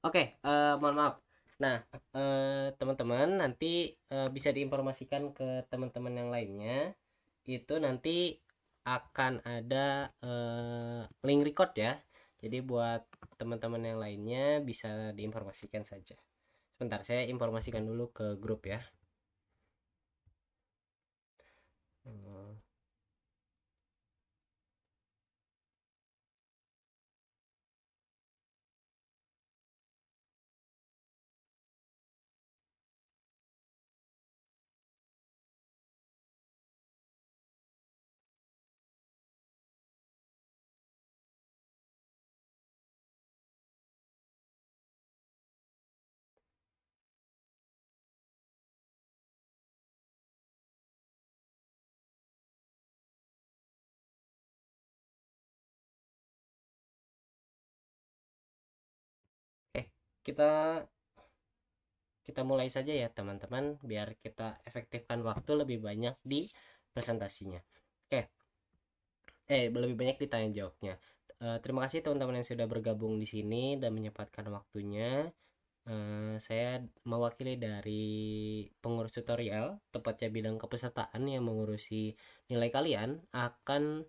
Oke, mohon maaf. Nah, teman-teman nanti bisa diinformasikan ke teman-teman yang lainnya. Itu nanti akan ada link record ya. Jadi buat teman-teman yang lainnya bisa diinformasikan saja. Sebentar, saya informasikan dulu ke grup ya. Hmm, Eh, kita kita mulai saja ya teman-teman, biar kita efektifkan waktu lebih banyak di presentasinya. Oke, lebih banyak ditanya jawabnya. Terima kasih teman-teman yang sudah bergabung di sini dan menyempatkan waktunya. Saya mewakili dari pengurus tutorial, tepatnya bidang kepesertaan yang mengurusi nilai kalian, akan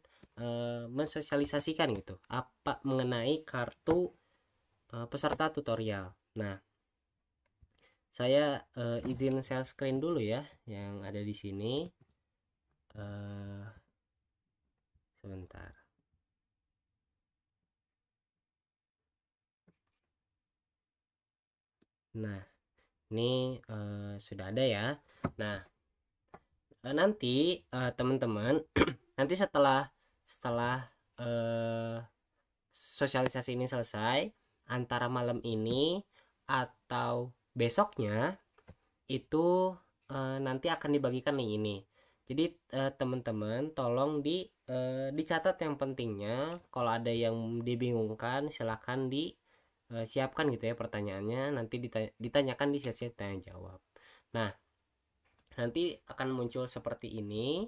mensosialisasikan gitu apa mengenai kartu peserta tutorial. Nah, saya izin share screen dulu ya yang ada di sini. Eh, Sebentar. Nah, ini sudah ada ya. Nah, nanti teman-teman nanti setelah setelah eh, sosialisasi ini selesai, antara malam ini atau besoknya itu nanti akan dibagikan link ini. Jadi teman-teman tolong dicatat yang pentingnya. Kalau ada yang dibingungkan silahkan disiapkan gitu ya pertanyaannya, nanti ditanyakan di sesi tanya jawab. Nah, nanti akan muncul seperti ini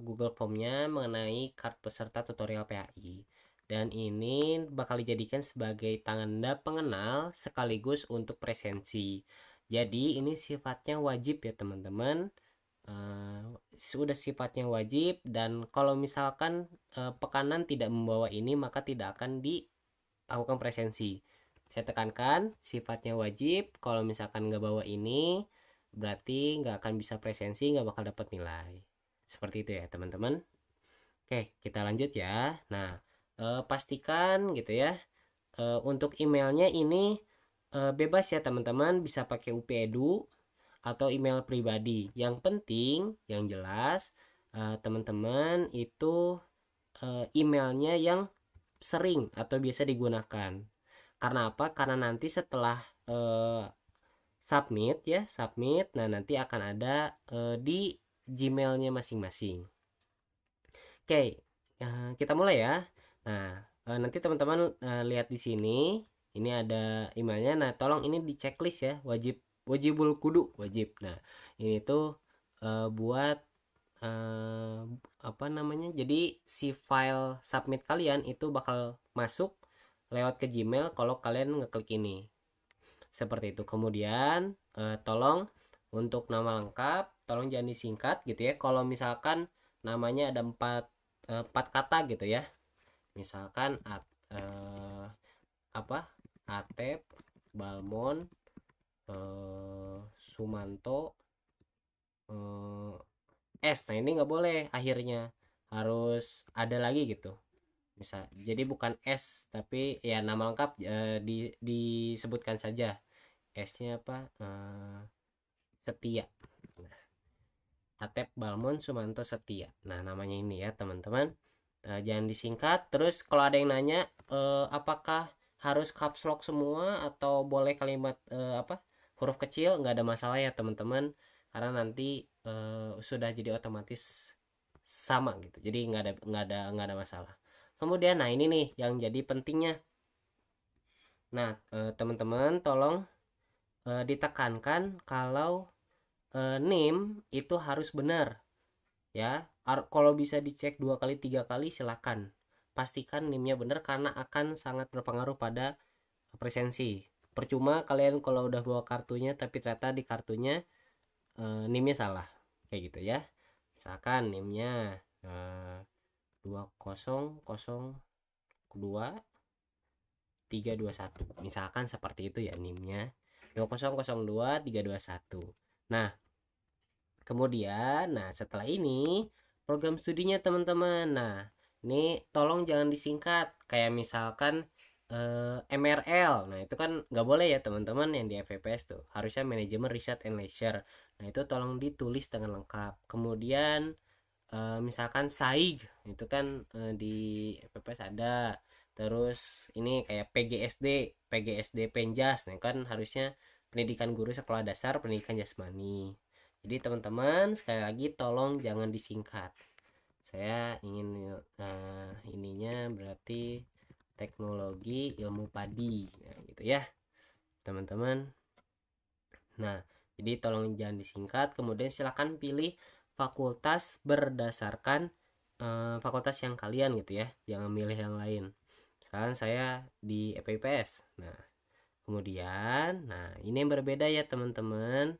Google Form-nya mengenai kartu peserta tutorial PAI. Dan ini bakal dijadikan sebagai tanda pengenal sekaligus untuk presensi. Jadi ini sifatnya wajib ya teman-teman. Sudah sifatnya wajib, dan kalau misalkan pekanan tidak membawa ini maka tidak akan dilakukan presensi. Saya tekankan sifatnya wajib. Kalau misalkan nggak bawa ini berarti nggak akan bisa presensi, nggak bakal dapat nilai. Seperti itu ya teman-teman. Oke, kita lanjut ya. Nah, pastikan gitu ya. Untuk emailnya ini bebas ya teman-teman, bisa pakai UP Edu atau email pribadi. Yang penting, yang jelas teman-teman itu emailnya yang sering atau biasa digunakan. Karena apa? Karena nanti setelah eh, submit ya, submit, nah nanti akan ada di Gmailnya masing-masing. Oke, kita mulai ya. Nah, nanti teman-teman lihat di sini, ini ada emailnya. Nah, tolong ini di checklist ya, wajib wajibul kudu wajib. Nah, ini tuh buat eh, apa namanya? Jadi si file submit kalian itu bakal masuk lewat ke Gmail kalau kalian ngeklik ini. Seperti itu. Kemudian tolong untuk nama lengkap, tolong jangan disingkat gitu ya. Kalau misalkan namanya ada empat kata gitu ya. Misalkan eh, apa? Atep, Balmon, Sumanto, S. Nah ini nggak boleh akhirnya, harus ada lagi gitu. Jadi bukan S tapi ya nama lengkap disebutkan saja. S-nya apa? Setia. Nah, Atep Balmon Sumanto Setia. Nah, namanya ini ya, teman-teman. Jangan disingkat. Terus kalau ada yang nanya, apakah harus caps lock semua atau boleh kalimat apa huruf kecil? Nggak ada masalah ya, teman-teman. Karena nanti sudah jadi otomatis sama gitu. Jadi nggak ada masalah. Kemudian, nah ini nih yang jadi pentingnya. Nah, teman-teman tolong ditekankan kalau name itu harus benar ya. Kalau bisa dicek 2 kali 3 kali silakan pastikan name-nya benar, karena akan sangat berpengaruh pada presensi. Percuma kalian kalau udah bawa kartunya tapi ternyata di kartunya NIM-nya salah kayak gitu ya. Misalkan NIM-nya 2002321, misalkan seperti itu ya NIM-nya 2002321. Nah kemudian setelah ini program studinya teman-teman. Nah ini tolong jangan disingkat kayak misalkan MRL. Nah itu kan nggak boleh ya teman-teman, yang di FPPS tuh harusnya manajemen research and leisure. Nah itu tolong ditulis dengan lengkap. Kemudian misalkan SAIG itu kan di FPPS ada. Terus ini kayak PGSD Penjas, nah kan harusnya pendidikan guru sekolah dasar pendidikan jasmani. Jadi teman-teman sekali lagi tolong jangan disingkat. Saya ingin ininya berarti teknologi ilmu padi, nah, gitu ya teman-teman. Nah jadi tolong jangan disingkat. Kemudian silakan pilih fakultas berdasarkan fakultas yang kalian gitu ya, jangan milih yang lain. Misalkan saya di FPPS. Nah kemudian ini yang berbeda ya teman-teman,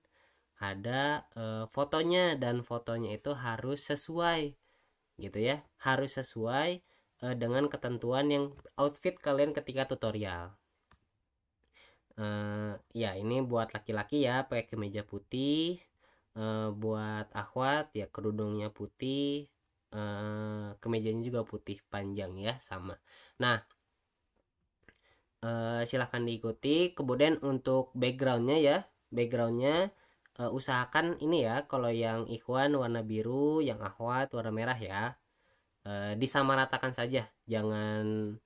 ada fotonya, dan fotonya itu harus sesuai gitu ya, harus sesuai dengan ketentuan yang outfit kalian ketika tutorial. Ya ini buat laki-laki ya pakai kemeja putih, buat akhwat ya kerudungnya putih, kemejanya juga putih panjang ya sama. Nah silahkan diikuti. Kemudian untuk backgroundnya ya, backgroundnya usahakan ini ya, kalau yang ikhwan warna biru, yang akhwat warna merah ya, disamaratakan saja, jangan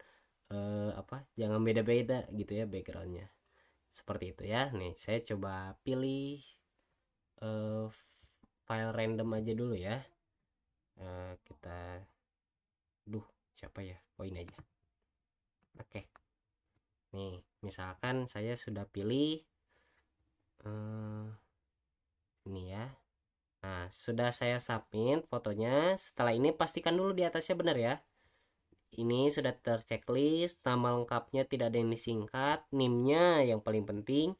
jangan beda-beda gitu ya backgroundnya, seperti itu ya. Nih saya coba pilih file random aja dulu ya. Kita siapa ya, ini aja. Oke. Nih misalkan saya sudah pilih ini ya. Nah sudah saya submit fotonya. Setelah ini pastikan dulu di atasnya benar ya, ini sudah terchecklist, nama lengkapnya tidak ada yang disingkat, NIM-nya yang paling penting,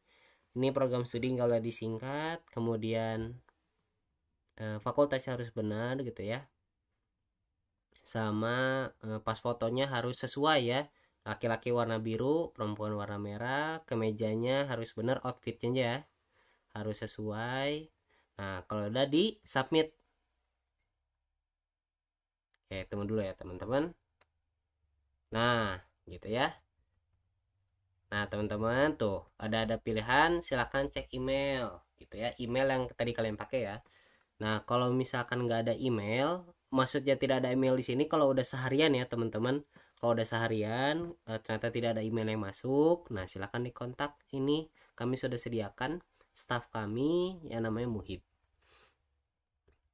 ini program studi nggak boleh disingkat, kemudian fakultasnya harus benar gitu ya, sama pas fotonya harus sesuai ya, laki-laki warna biru, perempuan warna merah, kemejanya harus benar, outfitnya ya harus sesuai. Nah kalau udah di submit, oke tunggu dulu ya teman-teman. Nah gitu ya. Nah teman-teman tuh ada pilihan, silahkan cek email gitu ya, email yang tadi kalian pakai ya. Nah kalau misalkan nggak ada email, maksudnya tidak ada email di sini kalau udah seharian ya teman-teman. Kalau udah seharian ternyata tidak ada email yang masuk, nah silahkan dikontak, ini kami sudah sediakan staff kami yang namanya Muhib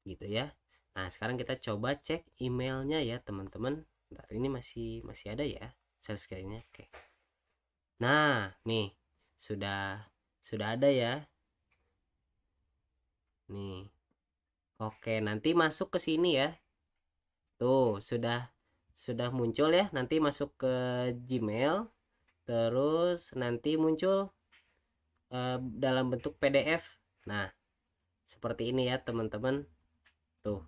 gitu ya. Nah sekarang kita coba cek emailnya ya teman-teman. Bentar, ini masih ada ya share screen-nya. Oke. Nah, nih sudah ada ya. Nih. Oke, nanti masuk ke sini ya. Tuh, sudah muncul ya. Nanti masuk ke Gmail, terus nanti muncul dalam bentuk PDF. Nah, seperti ini ya, teman-teman. Tuh,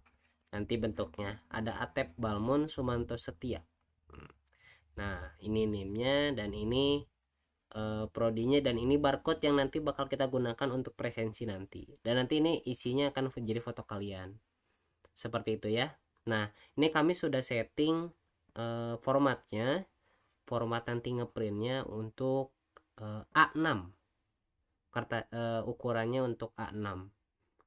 nanti bentuknya ada Atep Balmon Sumanto Setia. Nah, ini NIM-nya dan ini prodinya, dan ini barcode yang nanti bakal kita gunakan untuk presensi nanti, dan nanti ini isinya akan jadi foto kalian seperti itu ya. Nah ini kami sudah setting formatnya, format nanti ngeprintnya untuk A6 karta, ukurannya untuk A6.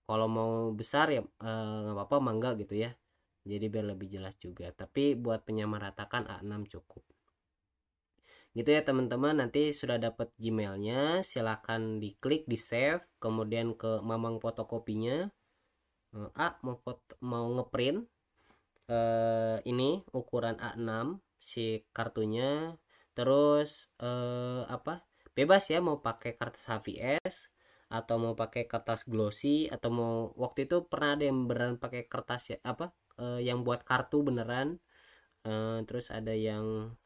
Kalau mau besar ya nggak apa-apa, mangga gitu ya, jadi biar lebih jelas juga, tapi buat penyamaratakan A6 cukup gitu ya teman-teman. Nanti sudah dapat Gmailnya, silahkan diklik di save, kemudian ke mamang fotokopinya. Mau ngeprint ini ukuran A6 si kartunya, terus bebas ya, mau pakai kertas HVS atau mau pakai kertas glossy, atau mau, waktu itu pernah ada yang beneran pakai kertas ya yang buat kartu beneran, terus ada yang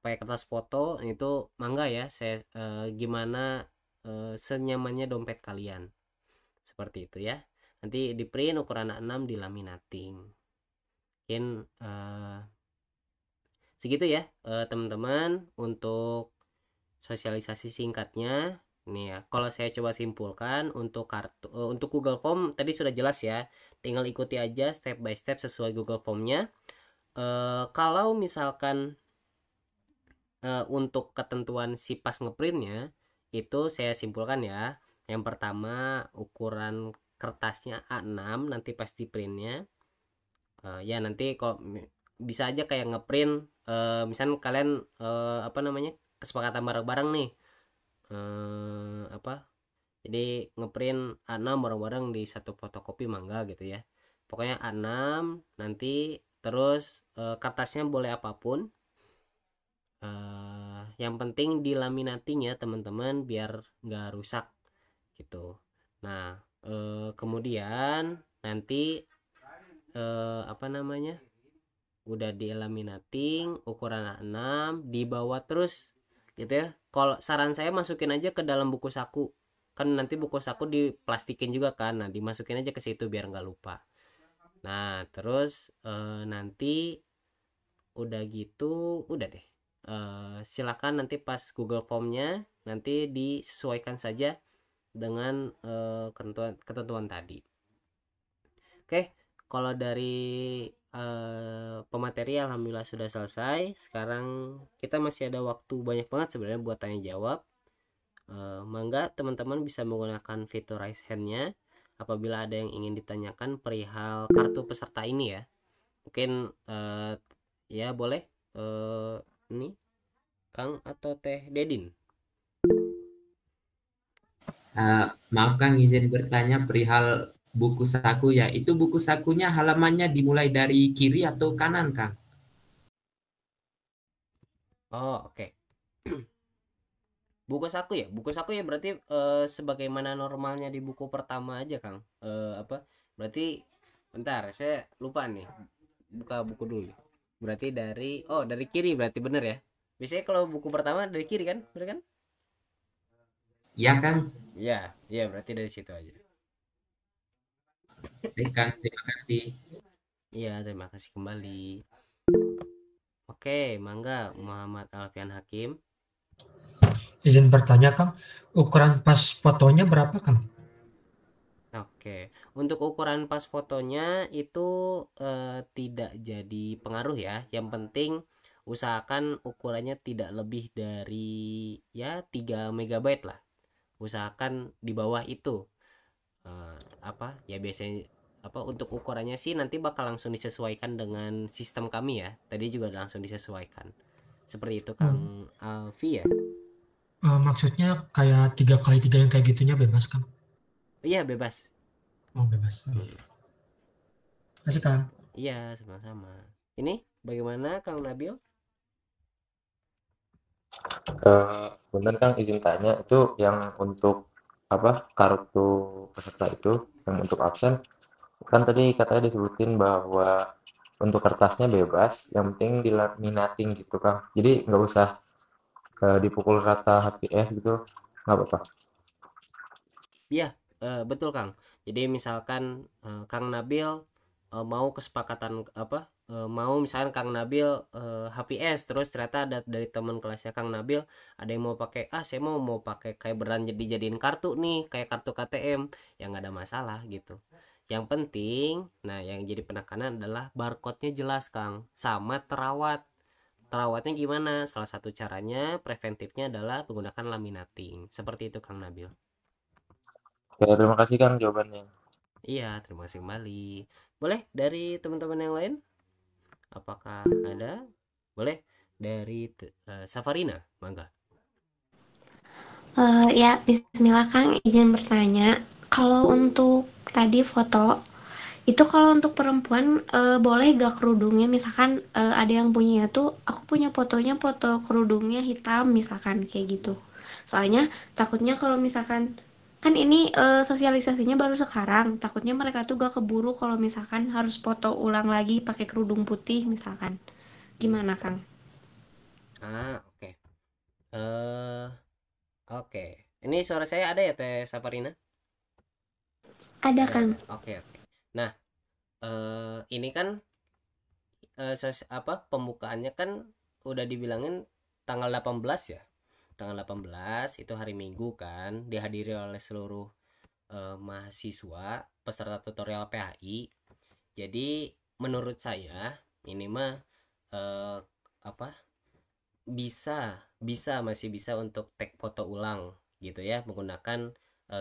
pakai kertas foto itu mangga ya, saya gimana senyamannya dompet kalian, seperti itu ya. Nanti di print ukuran A6 di laminating. Mungkin segitu ya teman-teman untuk sosialisasi singkatnya. Nih ya, kalau saya coba simpulkan untuk untuk Google Form tadi sudah jelas ya. Tinggal ikuti aja step by step sesuai Google Formnya. Kalau misalkan untuk ketentuan si pas ngeprintnya itu saya simpulkan ya. Yang pertama ukuran kertasnya A6 nanti pas di printnya. Ya nanti kok bisa aja kayak ngeprint misalnya kalian apa namanya kesepakatan bareng-bareng nih apa jadi ngeprint A6 bareng-bareng di satu fotokopi mangga gitu ya, pokoknya A6 nanti terus kertasnya boleh apapun, yang penting dilaminating ya teman-teman biar nggak rusak gitu. Nah kemudian nanti apa namanya udah dilaminating ukuran A6 dibawa terus gitu ya. Kalau saran saya masukin aja ke dalam buku saku, kan nanti buku saku diplastikin juga kan, nah dimasukin aja ke situ biar nggak lupa. Nah terus nanti udah gitu udah deh, silakan nanti pas Google Formnya nanti disesuaikan saja dengan ketentuan tadi. Oke, kalau dari pemateri alhamdulillah sudah selesai. Sekarang kita masih ada waktu banyak banget sebenarnya buat tanya jawab. Mangga teman-teman bisa menggunakan fitur raise hand-nya apabila ada yang ingin ditanyakan perihal kartu peserta ini ya. Mungkin ya boleh ini Kang atau Teh Dedin. Maaf Kang, izin bertanya perihal buku saku ya. Itu buku sakunya halamannya dimulai dari kiri atau kanan, Kang? Oh, oke. Buku saku ya berarti sebagaimana normalnya di buku pertama aja Kang. Apa berarti bentar saya lupa nih, buka buku dulu. Berarti dari kiri berarti bener ya, biasanya kalau buku pertama dari kiri kan, bener kan? Iya, Kang. Iya, iya berarti dari situ aja. Baik, Kang. Terima kasih. Iya, terima kasih kembali. Oke, mangga Muhammad Alfian Hakim. Izin bertanya, Kang, ukuran pas fotonya berapa, Kang? Oke, untuk ukuran pas fotonya itu tidak jadi pengaruh ya. Yang penting usahakan ukurannya tidak lebih dari ya 3 megabyte lah. Usahakan di bawah itu. Apa ya biasanya apa untuk ukurannya sih nanti bakal langsung disesuaikan dengan sistem kami ya. Tadi juga langsung disesuaikan. Seperti itu Oh, Kang Alfi ya. maksudnya kayak 3 kali 3 yang kayak gitunya bebas, Kang? Iya bebas. Oh, bebas. Oh, Hmm, iya. Kasih, Kang. iya sama-sama. Ini bagaimana Kang Nabil? Bener Kang, izin tanya itu yang untuk apa kartu peserta itu yang untuk absen kan tadi katanya disebutin bahwa untuk kertasnya bebas, yang penting dilaminating gitu Kang. Jadi nggak usah dipukul rata HPS gitu, nggak apa-apa. Iya, betul Kang. Jadi misalkan Kang Nabil mau kesepakatan apa? Mau misalkan Kang Nabil HPS terus ternyata ada dari teman kelasnya Kang Nabil ada yang mau pakai saya mau pakai kayak beran jadi jadiin kartu nih kayak kartu KTM yang nggak ada masalah gitu. Yang penting, nah yang jadi penekanan adalah barcode-nya jelas Kang, sama terawat. Terawatnya gimana? Salah satu caranya preventifnya adalah menggunakan laminating. Seperti itu Kang Nabil. Ya, terima kasih Kang jawabannya. Iya, terima kasih kembali. Boleh dari teman-teman yang lain? Apakah ada? Boleh dari Safarina, mangga. Ya, bismillah Kang, izin bertanya. Kalau untuk tadi foto, itu kalau untuk perempuan boleh gak kerudungnya? Misalkan ada yang punya tuh, aku punya fotonya foto kerudungnya hitam misalkan kayak gitu. Soalnya takutnya kalau misalkan kan ini sosialisasinya baru sekarang, takutnya mereka tuh gak keburu kalau misalkan harus foto ulang lagi pakai kerudung putih misalkan. Gimana Kang? Oke. Oke. Ini suara saya ada ya Teh Saparina? Ada, Kang. Oke. Nah, ini kan pembukaannya kan udah dibilangin tanggal 18 ya. Tanggal 18 itu hari Minggu kan, dihadiri oleh seluruh mahasiswa peserta tutorial PHI. Jadi menurut saya ini mah masih bisa untuk take foto ulang gitu ya, menggunakan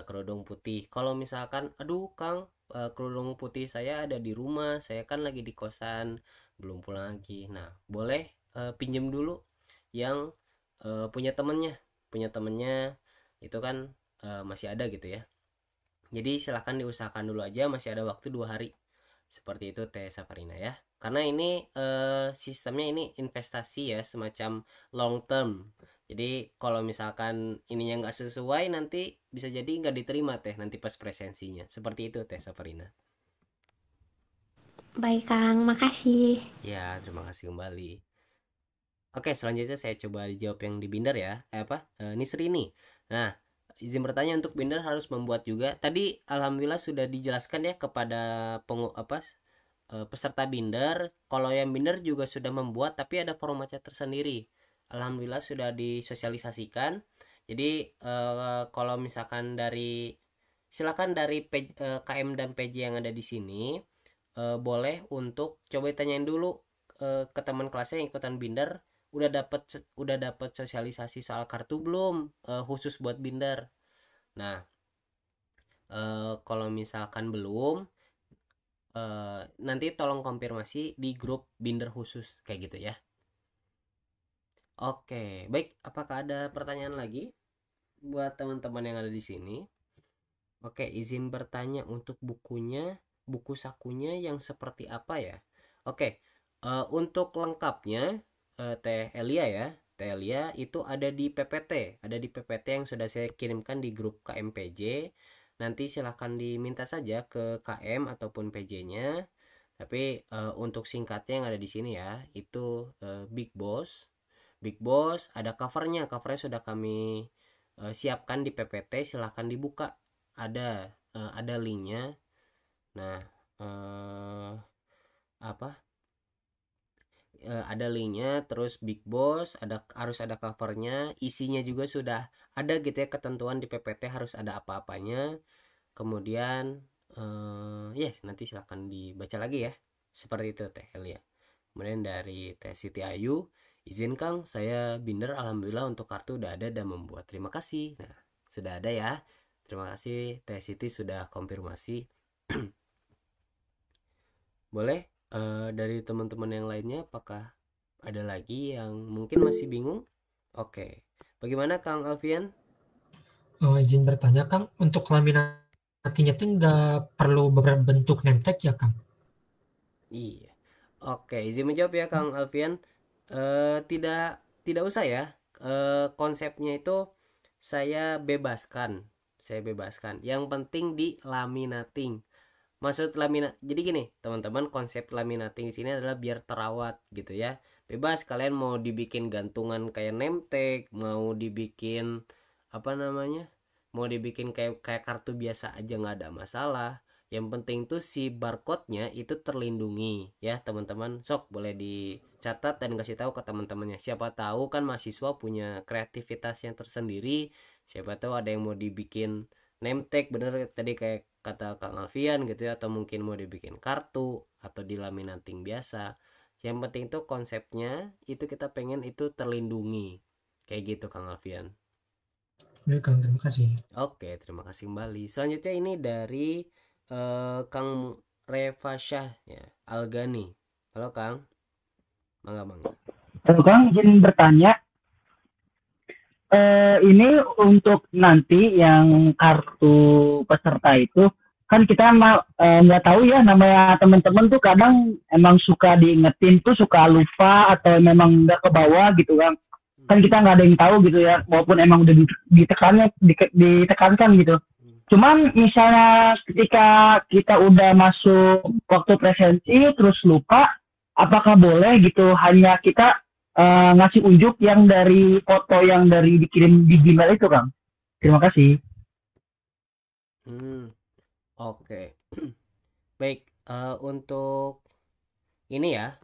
kerudung putih. Kalau misalkan aduh Kang, kerudung putih saya ada di rumah, saya kan lagi di kosan belum pulang lagi, nah boleh pinjem dulu yang punya temennya itu kan masih ada gitu ya. Jadi silahkan diusahakan dulu aja, masih ada waktu 2 hari. Seperti itu Teh Saparina ya. Karena ini sistemnya ini investasi ya, semacam long term. Jadi kalau misalkan ininya nggak sesuai, nanti bisa jadi nggak diterima Teh nanti pas presensinya. Seperti itu Teh Saparina. Baik, Kang. Makasih. Ya, terima kasih kembali. Oke, selanjutnya saya coba dijawab yang di Binder ya. Nisri ini. Nah, izin bertanya, untuk Binder harus membuat juga. Tadi alhamdulillah sudah dijelaskan ya kepada peserta Binder. Kalau yang Binder juga sudah membuat, tapi ada formatnya tersendiri. Alhamdulillah sudah disosialisasikan. Jadi kalau misalkan silakan dari KM dan PJ yang ada di sini boleh untuk coba tanyain dulu ke teman kelasnya yang ikutan Binder, udah dapat sosialisasi soal kartu belum, khusus buat Binder. Nah, kalau misalkan belum, nanti tolong konfirmasi di grup Binder khusus kayak gitu ya. Oke, baik. Apakah ada pertanyaan lagi buat teman-teman yang ada di sini? Oke, izin bertanya, untuk buku sakunya yang seperti apa ya? Oke, untuk lengkapnya Teh Elia ya. Teh Elia itu ada di PPT yang sudah saya kirimkan di grup KMPJ. Nanti silahkan diminta saja ke KM ataupun PJ-nya. Tapi untuk singkatnya yang ada di sini ya, itu Big Boss ada covernya sudah kami siapkan di PPT, silahkan dibuka, ada linknya. Nah, ada linknya, terus Big Boss harus ada covernya, isinya juga sudah ada gitu ya, ketentuan di PPT harus ada apa-apanya. Kemudian nanti silahkan dibaca lagi ya, seperti itu Teh Elia. Kemudian dari Teh Siti Ayu, izin Kang, saya Binder alhamdulillah untuk kartu udah ada dan membuat, terima kasih. Nah, sudah ada ya, terima kasih Teh Siti sudah konfirmasi. Boleh dari teman-teman yang lainnya, apakah ada lagi yang mungkin masih bingung? Oke, bagaimana Kang Alfian? Izin bertanya Kang, untuk laminasinya itu nggak perlu berbentuk name tag ya Kang? Iya. Oke, izin menjawab ya Kang Alfian. Tidak usah ya. Konsepnya itu saya bebaskan. Yang penting di laminating. Maksud jadi gini teman-teman, konsep laminating di sini adalah biar terawat gitu ya. Bebas kalian mau dibikin gantungan kayak name tag, mau dibikin mau dibikin kayak kartu biasa aja, nggak ada masalah. Yang penting tuh si barcode-nya itu terlindungi ya teman-teman. Sok boleh dicatat dan kasih tahu ke teman-temannya. Siapa tahu kan mahasiswa punya kreativitas yang tersendiri. Siapa tahu ada yang mau dibikin name tag, bener tadi kayak kata Kang Alfian gitu ya, atau mungkin mau dibikin kartu atau di laminating biasa. Yang penting tuh konsepnya itu kita pengen itu terlindungi. Kayak gitu Kang Alfian. Baik Kang, terima kasih. Oke, terima kasih kembali. Selanjutnya ini dari Kang Refasyah ya, Algani. Halo Kang. Mangga. Halo Kang, izin bertanya. Ini untuk nanti yang kartu peserta itu, kan kita nggak tahu ya, namanya teman-teman tuh kadang emang suka diingetin tuh suka lupa atau memang nggak ke bawah gitu Kang. Kan kita nggak ada yang tahu gitu ya, walaupun emang udah ditekankan gitu. Cuman misalnya ketika kita udah masuk waktu presensi terus lupa, apakah boleh gitu hanya kita ngasih unjuk yang dari foto yang dari dikirim di Gmail itu, Kang. Terima kasih. Oke. Baik, untuk ini ya,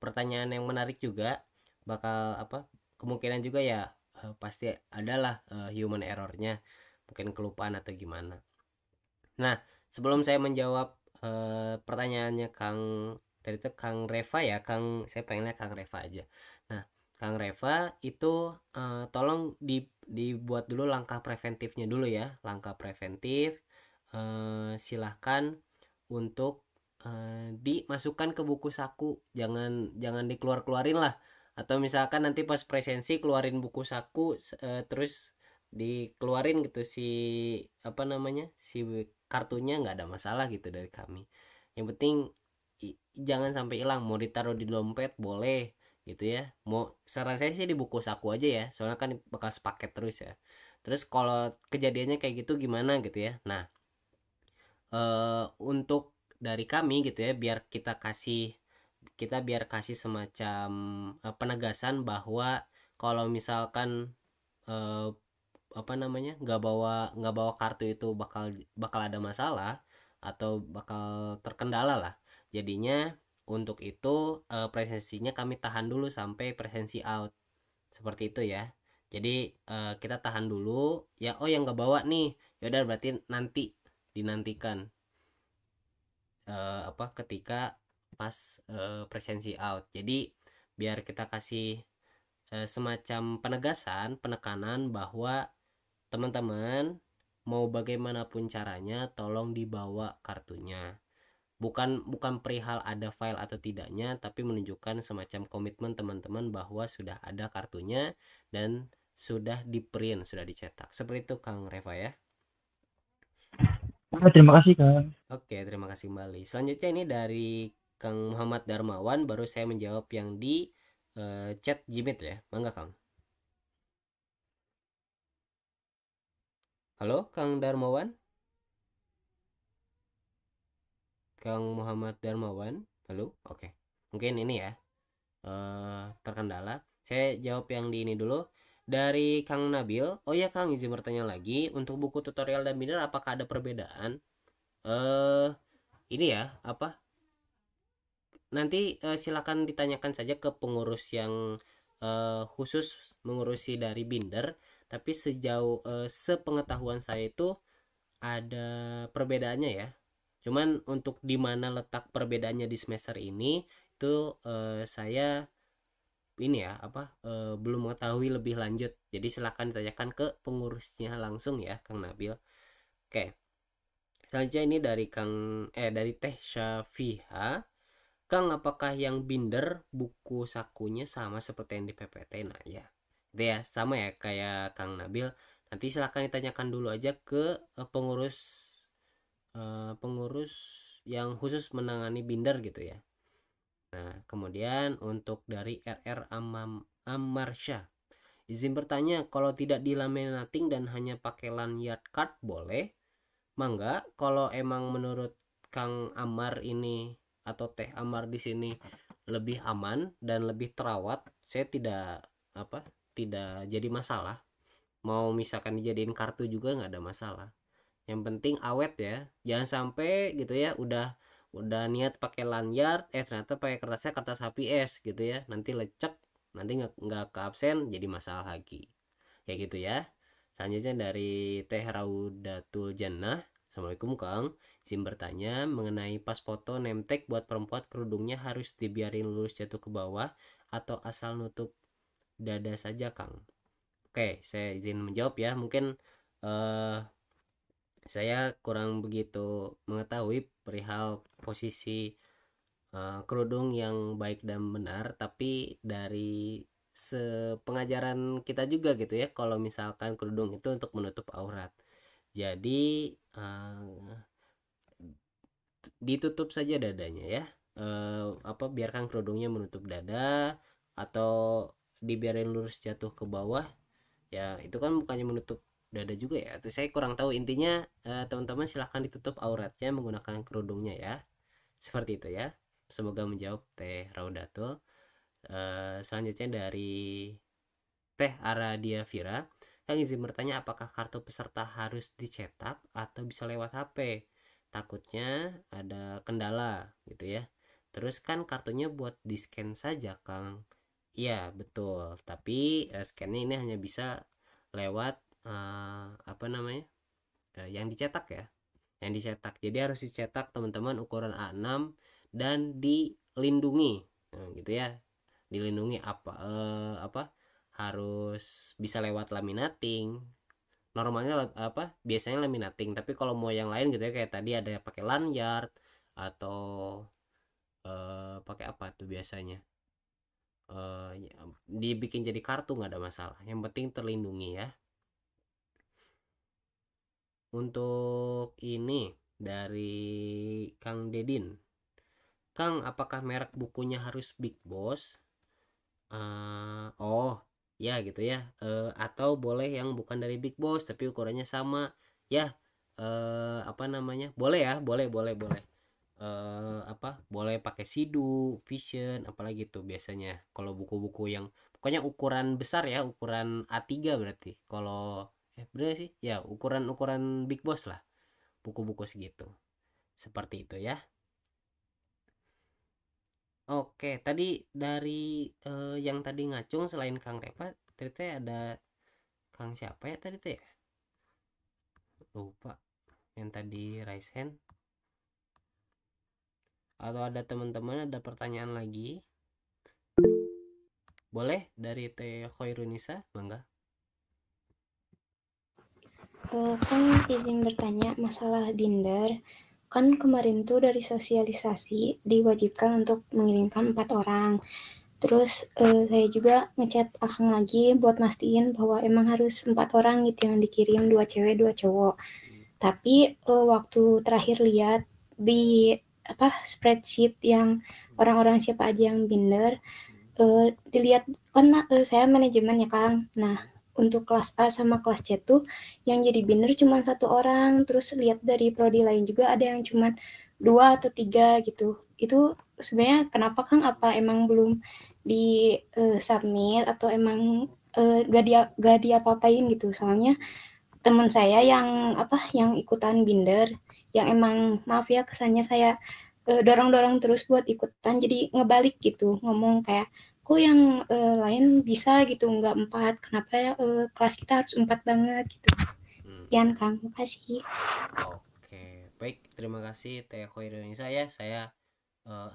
pertanyaan yang menarik juga, bakal kemungkinan juga ya, pasti adalah human errornya, mungkin kelupaan atau gimana. Nah, sebelum saya menjawab pertanyaannya Kang tadi itu Kang Reva ya, saya pengennya Kang Reva aja. Nah, Kang Reva itu tolong dibuat dulu langkah preventifnya dulu ya, langkah preventif. Silahkan untuk dimasukkan ke buku saku, jangan dikeluarin lah, atau misalkan nanti pas presensi keluarin buku saku terus dikeluarin gitu si kartunya, nggak ada masalah gitu dari kami. Yang penting jangan sampai hilang, mau ditaruh di dompet boleh gitu ya, mau saran saya sih di buku saku aja ya, soalnya kan bakal sepaket terus ya. Terus kalau kejadiannya kayak gitu gimana gitu ya. Nah, untuk dari kami gitu ya, biar kasih semacam penegasan bahwa kalau misalkan nggak bawa kartu itu bakal ada masalah atau bakal terkendala lah. Jadinya untuk itu presensinya kami tahan dulu sampai presensi out, seperti itu ya. Jadi kita tahan dulu ya. Oh, yang nggak bawa nih, yaudah berarti nanti dinantikan ketika pas presensi out. Jadi biar kita kasih semacam penekanan bahwa teman-teman mau bagaimanapun caranya tolong dibawa kartunya. Bukan perihal ada file atau tidaknya, tapi menunjukkan semacam komitmen teman-teman bahwa sudah ada kartunya dan sudah di-print, sudah dicetak. Seperti itu Kang Reva ya. Terima kasih, Kang. Oke, terima kasih kembali. Selanjutnya ini dari Kang Muhammad Darmawan, baru saya menjawab yang di chat Gmeet ya. Mangga Kang. Halo Kang Darmawan? Kang Muhammad Darmawan? Halo? Oke. Mungkin ini ya terkendala. Saya jawab yang di ini dulu. Dari Kang Nabil. Oh ya Kang, izin bertanya lagi, untuk buku tutorial dan binder apakah ada perbedaan? Ini ya, nanti silakan ditanyakan saja ke pengurus yang khusus mengurusi dari binder. Tapi sejauh sepengetahuan saya itu ada perbedaannya ya. Cuman untuk di mana letak perbedaannya di semester ini itu saya ini ya belum mengetahui lebih lanjut. Jadi silakan ditanyakan ke pengurusnya langsung ya Kang Nabil. Oke. Selanjutnya ini dari dari Teh Syafiha. Kang, apakah yang binder buku sakunya sama seperti yang di PPT? Nah ya, itu ya sama ya kayak Kang Nabil. Nanti silahkan ditanyakan dulu aja ke pengurus yang khusus menangani binder gitu ya. Nah, kemudian untuk dari RR Amarsya, izin bertanya, kalau tidak dilaminating dan hanya pakai lanyard card boleh? Mangga, kalau emang menurut Kang Amar ini atau Teh Amar di sini lebih aman dan lebih terawat, saya tidak jadi masalah. Mau misalkan dijadiin kartu juga nggak ada masalah. Yang penting awet ya, jangan sampai gitu ya udah niat pakai lanyard ternyata pakai kertas HPS gitu ya, nanti lecek, nanti nggak ke absen, jadi masalah lagi kayak gitu ya. Selanjutnya dari Teh Raudatul Jannah. Assalamualaikum Kang, izin bertanya mengenai pas foto name tag buat perempuan, kerudungnya harus dibiarin lurus jatuh ke bawah atau asal nutup dada saja Kang? Oke, saya izin menjawab ya. Mungkin saya kurang begitu mengetahui perihal posisi kerudung yang baik dan benar, tapi dari sepengajaran kita juga gitu ya, kalau misalkan kerudung itu untuk menutup aurat, jadi ditutup saja dadanya ya. Biarkan kerudungnya menutup dada atau dibiarin lurus jatuh ke bawah ya, itu kan bukannya menutup dada juga ya. Itu saya kurang tahu, intinya teman-teman silahkan ditutup auratnya menggunakan kerudungnya ya, seperti itu ya. Semoga menjawab Teh Raudatul. Selanjutnya dari Teh Aradia Vira, Kang izin bertanya apakah kartu peserta harus dicetak atau bisa lewat HP? Takutnya ada kendala gitu ya. Terus kan kartunya buat di scan saja, Kang. Iya betul, tapi scannya ini hanya bisa lewat apa namanya yang dicetak ya, yang dicetak. Jadi harus dicetak teman-teman ukuran A6 dan dilindungi, gitu ya, dilindungi apa harus bisa lewat laminating. Normalnya biasanya laminating, tapi kalau mau yang lain gitu ya kayak tadi ada pakai lanyard atau pakai apa tuh biasanya dibikin jadi kartu nggak ada masalah, yang penting terlindungi ya. Untuk ini dari Kang Dedin, Kang apakah merek bukunya harus Big Boss? Oh ya gitu ya, atau boleh yang bukan dari Big Boss tapi ukurannya sama ya. Apa namanya, boleh ya, boleh boleh boleh. Apa boleh pakai Sidu, Vision, apalagi tuh biasanya kalau buku-buku yang pokoknya ukuran besar ya, ukuran A3 berarti kalau bener sih ya, ukuran Big Boss lah, buku-buku segitu, seperti itu ya. Oke, tadi dari yang tadi ngacung selain Kang Repa, tadi ada Kang siapa ya tadi teh ya? Lupa. Yang tadi raise hand. Atau ada teman-teman ada pertanyaan lagi? Boleh dari Teh Khairunisa, bangga. Kan izin bertanya masalah Binder. Kan kemarin tuh dari sosialisasi diwajibkan untuk mengirimkan 4 orang. Terus saya juga ngechat Akang lagi buat mastiin bahwa emang harus 4 orang gitu yang dikirim, 2 cewek 2 cowok. Tapi waktu terakhir lihat di spreadsheet yang orang-orang siapa aja yang binder, dilihat kan saya manajemen ya Kang. Nah untuk kelas A sama kelas C tuh yang jadi binder cuma 1 orang. Terus lihat dari prodi lain juga ada yang cuma 2 atau 3 gitu. Itu sebenarnya kenapa Kang? Apa emang belum di submit atau emang gak diapa-apain gitu? Soalnya teman saya yang ikutan binder, yang emang maaf ya kesannya saya dorong-dorong terus buat ikutan, jadi ngebalik gitu, ngomong kayak kok yang lain bisa gitu nggak 4, kenapa ya kelas kita harus 4 banget gitu. Sekian Kang, makasih. Oke, baik, terima kasih Teh Khairunisa ya. Saya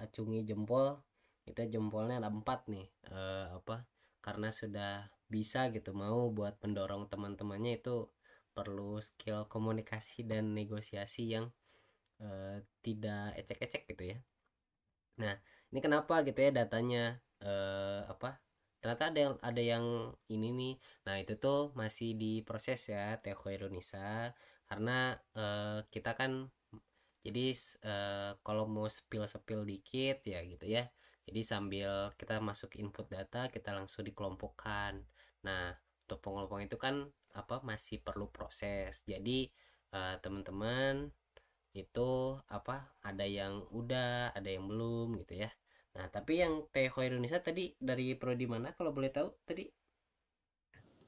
acungi jempol, kita jempolnya ada 4 nih, karena sudah bisa gitu, mau buat mendorong teman-temannya itu perlu skill komunikasi dan negosiasi yang tidak ecek-ecek gitu ya. Nah ini kenapa gitu ya datanya ternyata ada yang ini nih. Nah itu tuh masih diproses ya Teh Khairunisa, karena kita kan jadi kalau mau spill dikit ya gitu ya, jadi sambil kita masuk input data kita langsung dikelompokkan. Nah untuk pengelompok itu kan masih perlu proses, jadi teman-teman itu ada yang udah, ada yang belum gitu ya. Nah tapi yang Teh Khairunisa tadi dari prodi mana kalau boleh tahu tadi?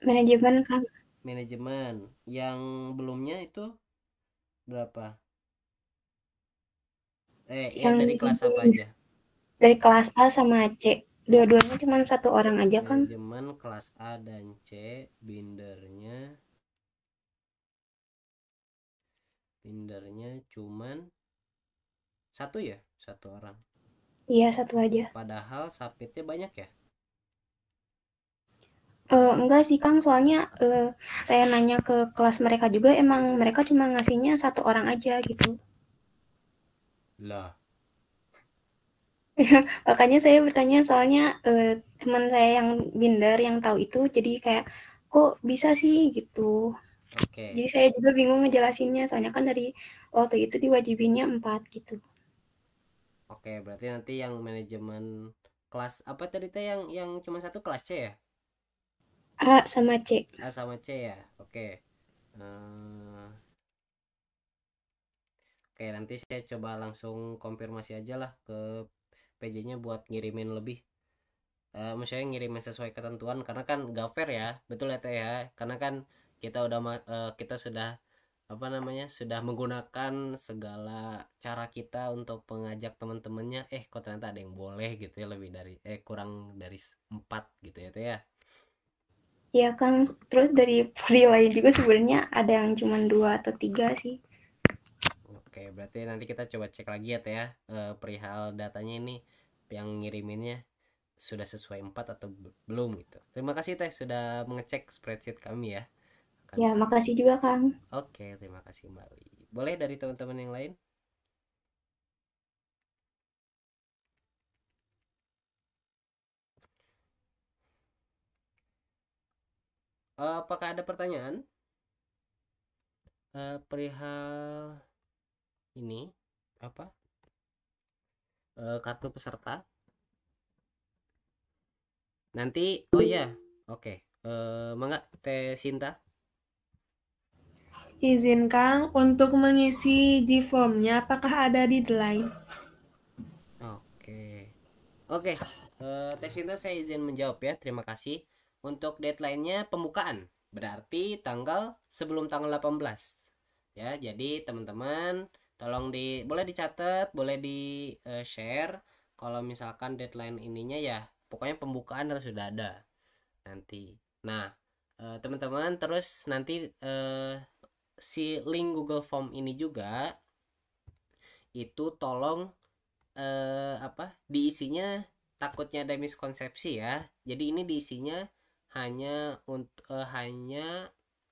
Manajemen Kang. Manajemen. Yang belumnya itu berapa? Yang dari kelas apa aja? Dari kelas A sama C, dua-duanya cuma 1 orang aja Kang. Manajemen kelas A dan C, bindernya cuman 1 ya, 1 orang. Iya 1 aja. Padahal submitnya banyak ya? Enggak sih Kang, soalnya saya nanya ke kelas mereka juga, emang mereka cuma ngasihnya 1 orang aja gitu. Lah. Makanya saya bertanya, soalnya teman saya yang binder yang tahu itu, jadi kayak kok bisa sih gitu. Oke. Jadi saya juga bingung ngejelasinnya, soalnya kan dari waktu itu diwajibinnya 4 gitu. Oke, berarti nanti yang manajemen kelas apa tadi teh yang cuma 1 kelas C ya? A sama C. A sama C ya. Oke. Oke, nanti saya coba langsung konfirmasi aja lah ke PJ-nya buat ngirimin lebih. maksudnya ngirimin sesuai ketentuan karena kan gak fair ya, betul ya Teh ya, karena kan kita sudah apa namanya sudah menggunakan segala cara kita untuk mengajak teman-temannya, kok ternyata ada yang boleh gitu ya, lebih dari kurang dari 4 gitu ya Teh ya. Ya Kang, terus dari prodi lain juga sebenarnya ada yang cuma 2 atau 3 sih. Oke, berarti nanti kita coba cek lagi ya Teh ya, perihal datanya ini yang ngiriminnya sudah sesuai 4 atau belum gitu. Terima kasih Teh sudah mengecek spreadsheet kami ya. Ya, makasih juga Kang. Oke, terima kasih kembali. Boleh dari teman-teman yang lain? Apakah ada pertanyaan? Perihal ini apa? Kartu peserta. Nanti, oh iya, oke. Mangga Teh Sinta. Izin Kang, untuk mengisi G-form-nya apakah ada deadline? Oke. Oke, Teh Sinta saya izin menjawab ya. Terima kasih. Untuk deadline-nya pembukaan. Berarti sebelum tanggal 18. Ya, jadi teman-teman tolong boleh dicatat, boleh di-share kalau misalkan deadline ininya ya. Pokoknya pembukaan harus sudah ada nanti. Nah, teman-teman terus nanti si link Google Form ini juga itu tolong diisinya, takutnya ada miskonsepsi ya. Jadi ini diisinya hanya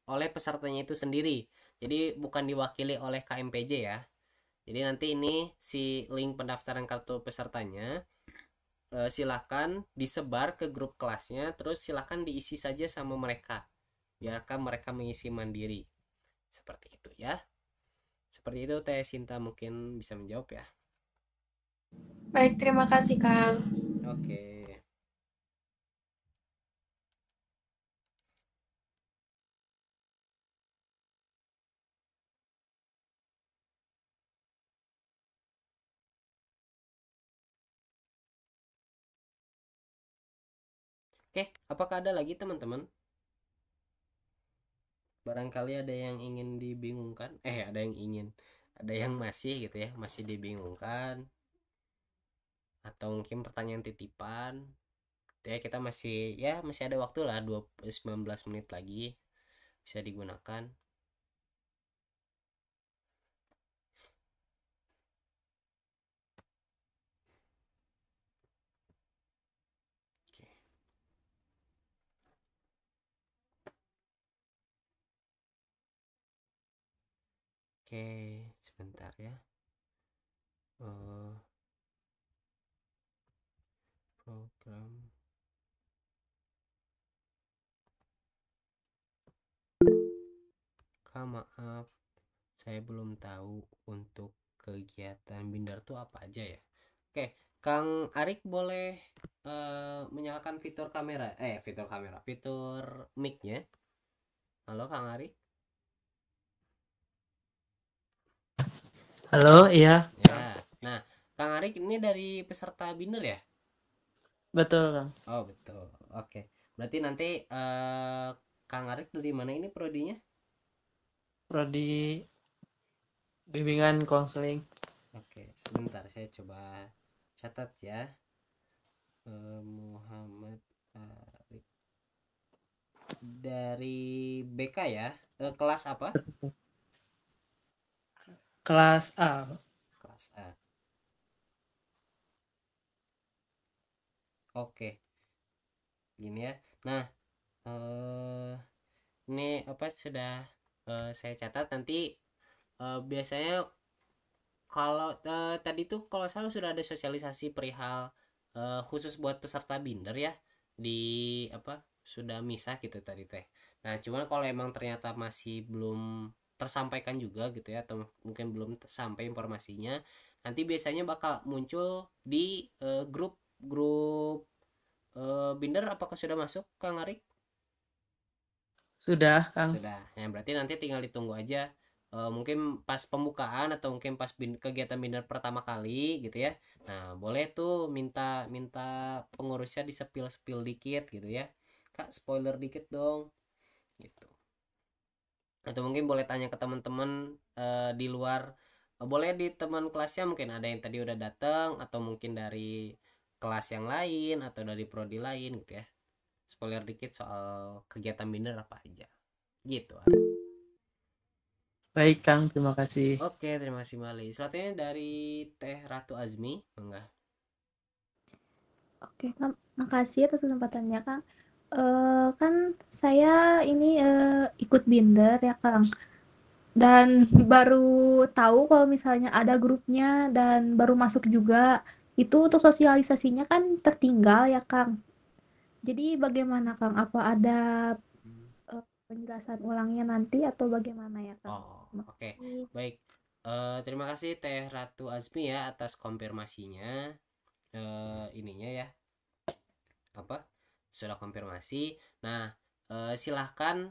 oleh pesertanya itu sendiri. Jadi bukan diwakili oleh KMPJ ya. Jadi nanti ini si link pendaftaran kartu pesertanya silakan disebar ke grup kelasnya, terus silakan diisi saja sama mereka. Biarkan mereka mengisi mandiri. Seperti itu ya. Seperti itu Teh Sinta mungkin bisa menjawab ya. Baik, terima kasih Kang. Oke. Oke, apakah ada lagi teman-teman? Barangkali ada yang ingin dibingungkan, ada yang masih gitu ya, masih dibingungkan, atau mungkin pertanyaan titipan. Ya kita masih ada waktu lah 19 menit lagi bisa digunakan. Oke. Oke, sebentar ya. Program. Kak, maaf, saya belum tahu untuk kegiatan Binder tuh apa aja ya. Oke, Kang Arik boleh menyalakan fitur mic-nya. Halo Kang Arik. Halo, iya. Ya, nah Kang Arik ini dari peserta Binder ya? Betul, Kang. Oh betul, oke. Berarti nanti Kang Arik dari mana ini prodinya? Prodi bimbingan konseling. Oke, sebentar saya coba catat ya. Muhammad Arik dari BK ya. Kelas apa? Kelas A. Kelas A. Oke, gini ya. Nah, ini sudah saya catat. Nanti biasanya kalau tadi tuh kalau salah sudah ada sosialisasi perihal khusus buat peserta Binder ya, di sudah misah gitu tadi Teh. Nah cuman kalau emang ternyata masih belum tersampaikan juga gitu ya, atau mungkin belum sampai informasinya, nanti biasanya bakal muncul di grup Binder. Apakah sudah masuk Kang Arik? Sudah, Kang. Sudah. Ya berarti nanti tinggal ditunggu aja mungkin pas pembukaan atau mungkin pas kegiatan binder pertama kali gitu ya. Nah, boleh tuh minta pengurusnya disepil-sepil dikit gitu ya. Kak, spoiler dikit dong gitu. Atau mungkin boleh tanya ke teman-teman di luar, boleh di teman kelasnya mungkin ada yang tadi udah datang atau mungkin dari kelas yang lain atau dari prodi lain gitu ya. Spoiler dikit soal kegiatan binder apa aja gitu. Baik, Kang. Terima kasih. Oke, terima kasih Mali. Selanjutnya dari Teh Ratu Azmi, enggak? Oke, Kang. Makasih atas kesempatannya, Kang. Kan saya ini ikut binder ya, Kang. Dan baru tahu kalau misalnya ada grupnya dan baru masuk juga. Itu untuk sosialisasinya kan tertinggal ya, Kang. Jadi bagaimana, Kang? Apa ada penjelasan ulangnya nanti atau bagaimana ya, Kang? Oh, Terima oke. kasih. Baik. Terima kasih Teh Ratu Azmi ya atas konfirmasinya. Ininya ya. Apa? Sudah konfirmasi. Nah, silahkan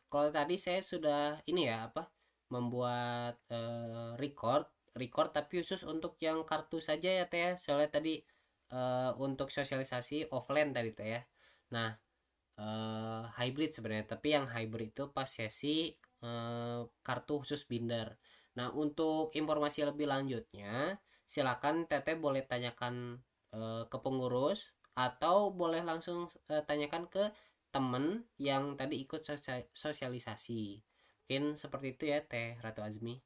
kalau tadi saya sudah ini ya apa? Membuat record tapi khusus untuk yang kartu saja ya Teh ya. Soalnya tadi untuk sosialisasi offline tadi Teh ya. Nah, hybrid sebenarnya, tapi yang hybrid itu pas sesi kartu khusus binder. Nah, untuk informasi lebih lanjutnya silakan Teteh boleh tanyakan ke pengurus atau boleh langsung tanyakan ke temen yang tadi ikut sosialisasi. Mungkin seperti itu ya Teh Ratu Azmi.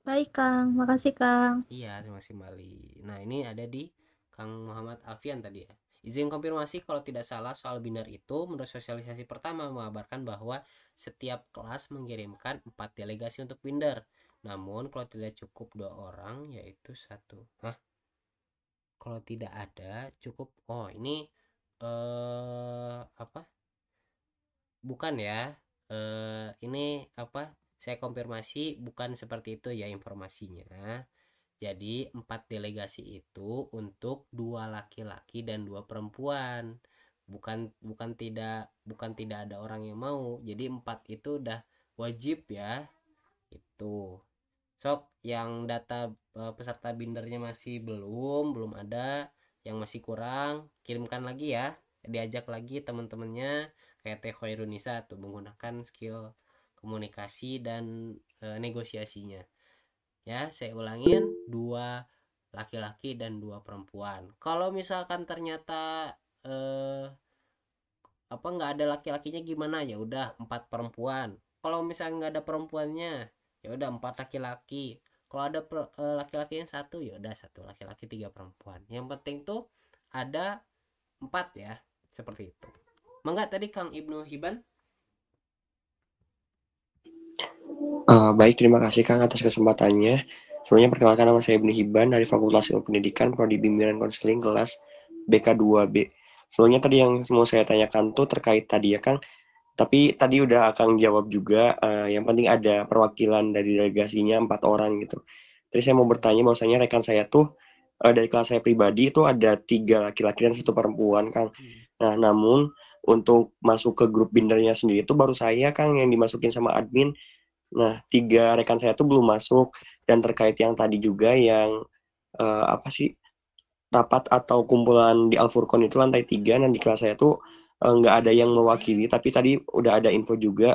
Baik, Kang. Makasih, Kang. Iya, terima kasih Mali. Nah, ini ada di Kang Muhammad Alfian tadi ya. Izin konfirmasi kalau tidak salah soal binder itu menurut sosialisasi pertama mengabarkan bahwa setiap kelas mengirimkan 4 delegasi untuk binder. Namun kalau tidak cukup 2 orang yaitu 1. Hah? Kalau tidak ada cukup. Oh, ini apa? Bukan ya. Ini apa? Saya konfirmasi bukan seperti itu ya informasinya. Jadi 4 delegasi itu untuk 2 laki-laki dan 2 perempuan. Bukan tidak ada orang yang mau. Jadi 4 itu udah wajib ya. Itu. Sok yang data peserta bindernya masih belum ada, yang masih kurang, kirimkan lagi ya. Diajak lagi teman-temannya kayak Teh Khairunisa tuh menggunakan skill komunikasi dan negosiasinya. Ya, saya ulangin 2 laki-laki dan 2 perempuan. Kalau misalkan ternyata apa nggak ada laki-lakinya gimana, ya udah 4 perempuan. Kalau misalnya nggak ada perempuannya ya udah 4 laki-laki. Kalau ada laki-laki yang 1 ya udah 1 laki-laki 3 perempuan. Yang penting tuh ada 4 ya, seperti itu. Mangga tadi Kang Ibnu Hiban. Baik, terima kasih Kang atas kesempatannya. Sebelumnya perkenalkan nama saya Ibnu Hiban dari Fakultas Ilmu Pendidikan Prodi Bimbingan Konseling kelas BK2B. Sebelumnya tadi yang mau saya tanyakan tuh terkait tadi ya Kang, tapi tadi udah Kang jawab juga, yang penting ada perwakilan dari delegasinya 4 orang gitu. Tadi saya mau bertanya bahwasanya rekan saya tuh dari kelas saya pribadi itu ada 3 laki-laki dan 1 perempuan Kang. Nah, namun untuk masuk ke grup bindernya sendiri itu baru saya Kang yang dimasukin sama admin. Nah, 3 rekan saya tuh belum masuk. Dan terkait yang tadi juga yang apa sih, rapat atau kumpulan di Al-Furqon itu lantai 3, dan di kelas saya tuh nggak ada yang mewakili, tapi tadi udah ada info juga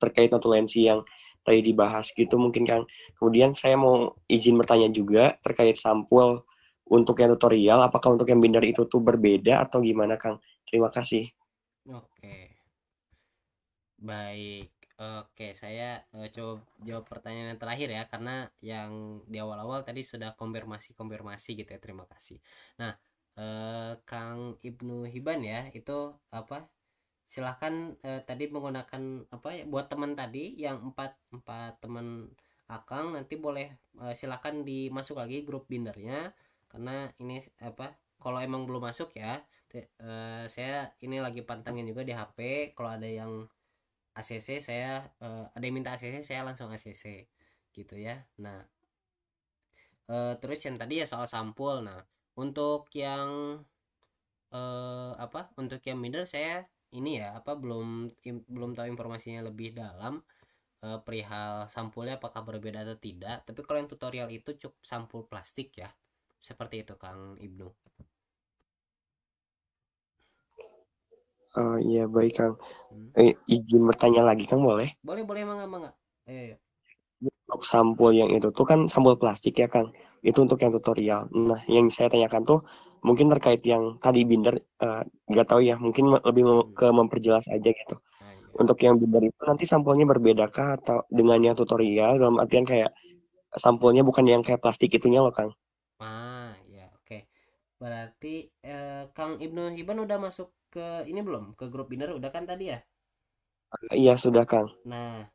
terkait notulensi yang tadi dibahas gitu mungkin Kang. Kemudian saya mau izin bertanya juga terkait sampul untuk yang tutorial, apakah untuk yang binder itu tuh berbeda atau gimana Kang? Terima kasih. Oke. Baik. Oke, saya coba jawab pertanyaan yang terakhir ya, karena yang di awal-awal tadi sudah konfirmasi gitu ya. Terima kasih. Nah, Kang Ibnu Hiban ya, itu apa? Silahkan tadi menggunakan apa ya, buat teman tadi yang 4 teman Akang nanti boleh silahkan dimasuk lagi grup bindernya, karena ini apa, kalau emang belum masuk ya, saya ini lagi pantengin juga di HP. Kalau ada yang ACC saya ada yang minta ACC, saya langsung ACC gitu ya. Nah, terus yang tadi ya soal sampul. Nah, untuk yang apa, untuk yang binder saya ini ya apa belum tahu informasinya lebih dalam. perihal sampulnya apakah berbeda atau tidak, tapi kalau yang tutorial itu cukup sampul plastik ya, seperti itu Kang Ibnu. Iya baik Kang. Izin bertanya lagi Kang, boleh? Boleh mangga. Untuk sampul yang itu tuh kan sampul plastik ya Kang. Itu untuk yang tutorial. Nah, yang saya tanyakan tuh mungkin terkait yang tadi binder, nggak tahu ya, mungkin lebih ke memperjelas aja gitu. Untuk yang binder itu nanti sampulnya berbedakah atau dengan yang tutorial, dalam artian kayak sampulnya bukan yang kayak plastik itunya loh Kang. Ya oke. Berarti Kang Ibnu Hiban udah masuk ke ini belum? Ke grup binder udah kan tadi ya? Iya sudah Kang. Nah,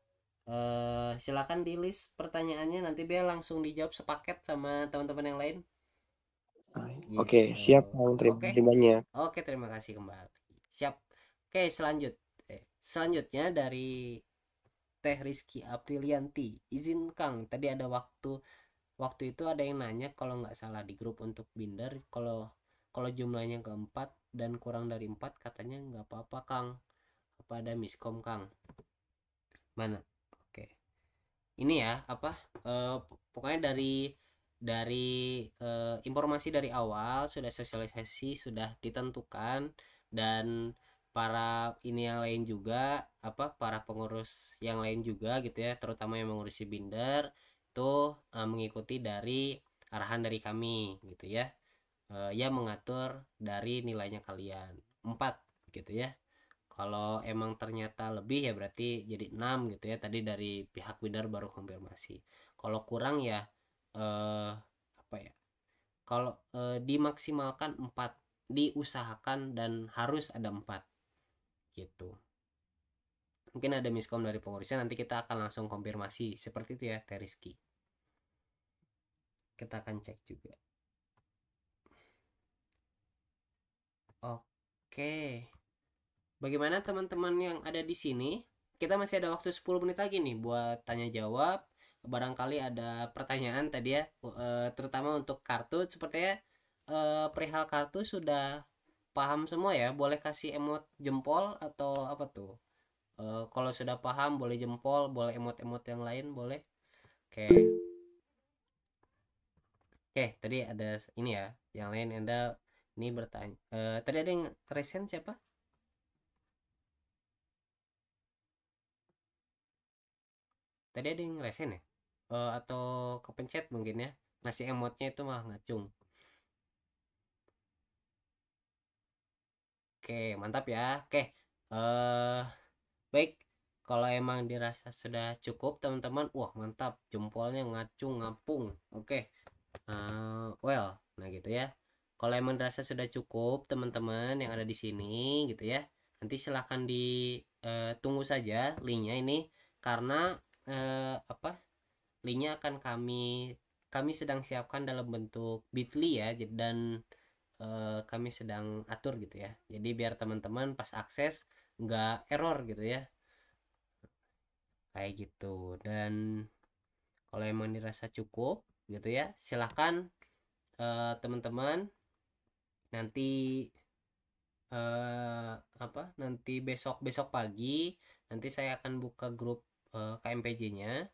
silakan di list pertanyaannya, nanti biar langsung dijawab sepaket sama teman-teman yang lain. Oke, siap Kang. Terima kasih banyak. Oke, terima kasih kembali. Siap. Oke, selanjutnya dari Teh Rizky Aprilianti. Izin Kang, tadi ada waktu itu ada yang nanya kalau nggak salah di grup untuk binder, kalau jumlahnya keempat dan kurang dari 4 katanya nggak apa-apa Kang. Apa ada miskom Kang? Mana? Oke. Ini ya pokoknya dari informasi dari awal sudah sosialisasi, sudah ditentukan, dan para ini yang lain juga para pengurus yang lain juga gitu ya, terutama yang mengurusi binder itu mengikuti dari arahan dari kami gitu ya, yang mengatur dari nilainya kalian 4 gitu ya. Kalau emang ternyata lebih ya berarti jadi 6 gitu ya, tadi dari pihak binder baru konfirmasi. Kalau kurang ya kalau dimaksimalkan 4, diusahakan dan harus ada 4 gitu. Mungkin ada miskom dari pengurusnya, nanti kita akan langsung konfirmasi seperti itu ya Teh Rizky. Kita akan cek juga. Oke. Bagaimana teman-teman yang ada di sini? Kita masih ada waktu 10 menit lagi nih buat tanya jawab. Barangkali ada pertanyaan tadi ya, terutama untuk kartu. Sepertinya perihal kartu sudah paham semua ya. Boleh kasih emot jempol atau apa tuh? Kalau sudah paham boleh jempol, boleh emot-emot yang lain boleh. Oke, tadi ada ini ya. Yang lain Anda ini bertanya. Tadi ada yang resen siapa? Tadi ada yang resen ya? Atau kepencet mungkin ya, ngasih emotnya itu malah ngacung. Oke, mantap ya. Oke, baik. Kalau emang dirasa sudah cukup teman-teman, wah mantap, jempolnya ngacung ngapung. Oke, nah gitu ya. Kalau emang dirasa sudah cukup teman-teman yang ada di sini gitu ya, nanti silahkan ditunggu saja linknya ini, karena linknya akan kami sedang siapkan dalam bentuk Bitly ya, dan kami sedang atur gitu ya, jadi biar teman-teman pas akses nggak error gitu ya, kayak gitu. Dan kalau emang dirasa cukup gitu ya, silahkan teman-teman nanti nanti besok pagi nanti saya akan buka grup KMPJ-nya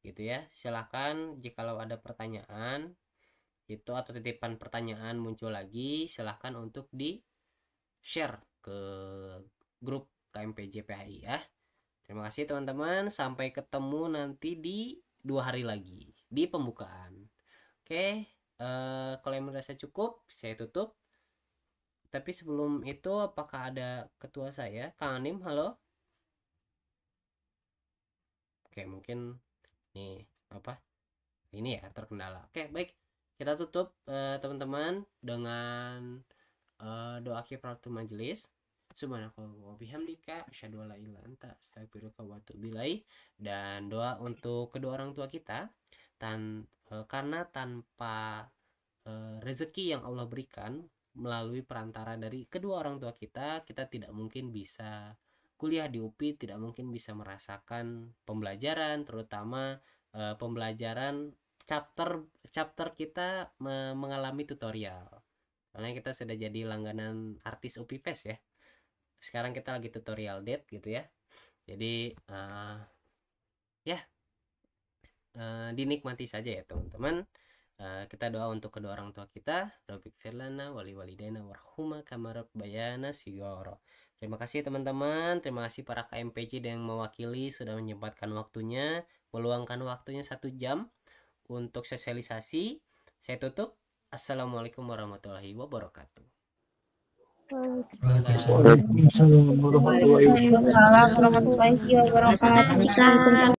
gitu ya. Silahkan jikalau ada pertanyaan itu atau titipan pertanyaan muncul lagi, silahkan untuk di share ke grup KMPJ PHI ya. Terima kasih teman-teman, sampai ketemu nanti di 2 hari lagi di pembukaan. Oke, kalau yang merasa cukup saya tutup. Tapi sebelum itu, apakah ada ketua saya, Kang Anim? Halo. Oke, mungkin nih ini ya terkendala. Oke, baik, kita tutup teman-teman dengan doa kifaratul majelis. Subhanakallah wa bihamdika asyhadu an la ilaha illa anta astaghfiruka wa atubu ilaik. Dan doa untuk kedua orang tua kita, karena tanpa rezeki yang Allah berikan melalui perantara dari kedua orang tua kita tidak mungkin bisa kuliah di UPI, tidak mungkin bisa merasakan pembelajaran, terutama pembelajaran chapter kita mengalami tutorial. Karena kita sudah jadi langganan artis UPI PES ya. Sekarang kita lagi tutorial date gitu ya. Jadi ya dinikmati saja ya teman-teman. Kita doa untuk kedua orang tua kita, Rabbik firlana wali walidaina warhuma kama rabbayana shighara. Terima kasih teman-teman, terima kasih para KMPJ yang mewakili sudah menyempatkan waktunya, meluangkan waktunya 1 jam untuk sosialisasi. Saya tutup. Assalamualaikum warahmatullahi wabarakatuh. Waalaikumsalam warahmatullahi wabarakatuh. Waalaikumsalam warahmatullahi wabarakatuh.